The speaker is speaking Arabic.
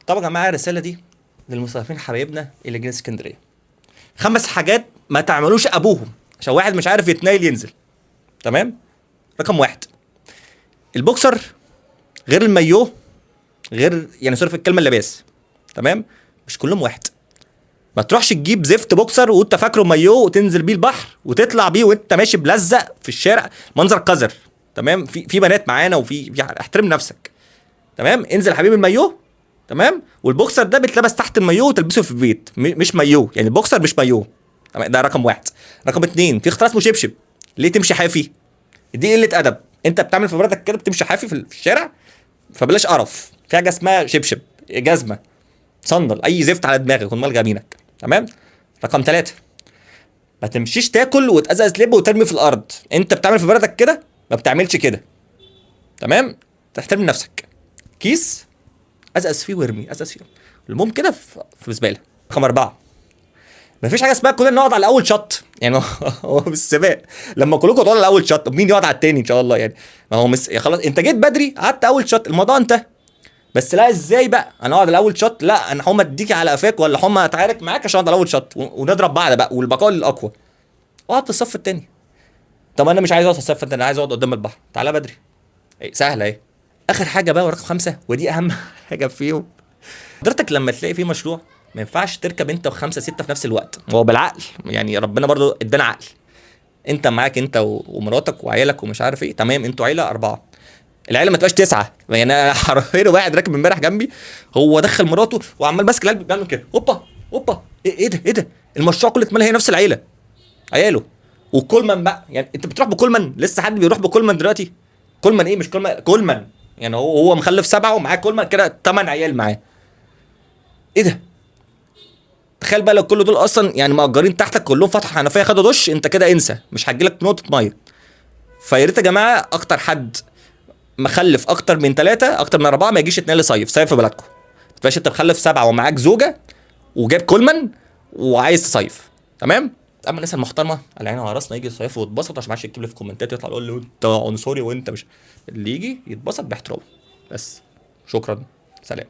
طبعا يا جماعه الرساله دي للمصيفين حبايبنا اللي جايين اسكندريه. 5 حاجات ما تعملوش ابوهم عشان واحد مش عارف يتنايل ينزل. تمام. رقم 1 البوكسر غير المايوه غير يعني صرف الكلمه اللباس. تمام. مش كلهم واحد. ما تروحش تجيب زفت بوكسر وانت فاكره مايوه وتنزل بيه البحر وتطلع بيه وانت ماشي بلزق في الشارع، منظر قذر. تمام. في بنات معانا وفي احترم نفسك. تمام. انزل يا حبيبي المايوه. تمام. والبوكسر ده بيتلبس تحت المايوه وتلبسه في البيت، مش مايوه، يعني البوكسر مش مايوه. تمام. ده رقم 1. رقم 2 في اختراع اسمه شبشب. ليه تمشي حافي؟ دي قله ادب. انت بتعمل في مراتك كده بتمشي حافي في الشارع، فبلاش قرف. في حاجه اسمها شبشب، جزمه، صندل، اي زفت على دماغك ومال جمينك. تمام. رقم 3 ما تمشيش تاكل وتقزقز لب وترمي في الارض. انت بتعمل في مراتك كده، ما بتعملش كده. تمام. تحترم نفسك. كيس ازقز فيه وارمي، ازقز فيه المهم كده في زباله. رقم 4 مفيش حاجه اسمها كلنا نقعد على اول شط، يعني هو في السباق لما كلكم تقعدوا على اول شط مين يقعد على التاني ان شاء الله يعني. ما هو خلاص انت جيت بدري قعدت اول شط الموضوع انتهى. بس لا ازاي بقى انا اقعد على اول شط؟ لا انا حما اديكي على قفاك ولا حما اتعارك معاك عشان اقعد على اول شط ونضرب بعض بقى والبقاء للاقوى. اقعد في الصف التاني. طب انا مش عايز اقعد في الصف التاني، انا عايز اقعد قدام البحر. تعالى بدري. ايه سهله اهي. اخر حاجه بقى ورقم 5 ودي اهم حاجه فيهم. حضرتك لما تلاقي في مشروع ما ينفعش تركب انت وخمسه سته في نفس الوقت. هو بالعقل يعني ربنا برضو ادانا عقل. انت معاك انت ومراتك وعيالك ومش عارف ايه. تمام. انتوا عيله 4. العيله ما تبقاش 9. يعني انا حرفيا واحد راكب امبارح جنبي هو دخل مراته وعمال ماسك القلب بيعمل كده هوبا هوبا. ايه ده ايه ده؟ المشروع كله اتملى هي نفس العيله عياله. وكولمان بقى، يعني انت بتروح بكولمان؟ لسه حد بيروح بكولمان دلوقتي؟ كولمان ايه؟ مش كولمان، كولمان يعني هو مخلف 7 ومعاه كولمان كده 8 عيال معاه. ايه ده؟ تخيل بقى لو كل دول اصلا يعني مأجرين تحتك كلهم فتحوا حنفيه خدوا دش، انت كده انسى، مش هتجيلك نقطه ميه. فيا ريت يا جماعه اكتر حد مخلف اكتر من 3 اكتر من 4 ما يجيش يتنقل صيف في بلدكم. ما تبقاش انت مخلف 7 ومعاك زوجه وجايب كولمان وعايز تصيف. تمام. اما الناس المحترمه على عيننا وعلى راسنا يجي يصيفوا ويتبسطوا عشان ما حدش يكتب لي في الكومنتات يطلع يقول لي انت عنصري وانت مش. اللي يجي يتبسط باحترام بس. شكرا. سلام.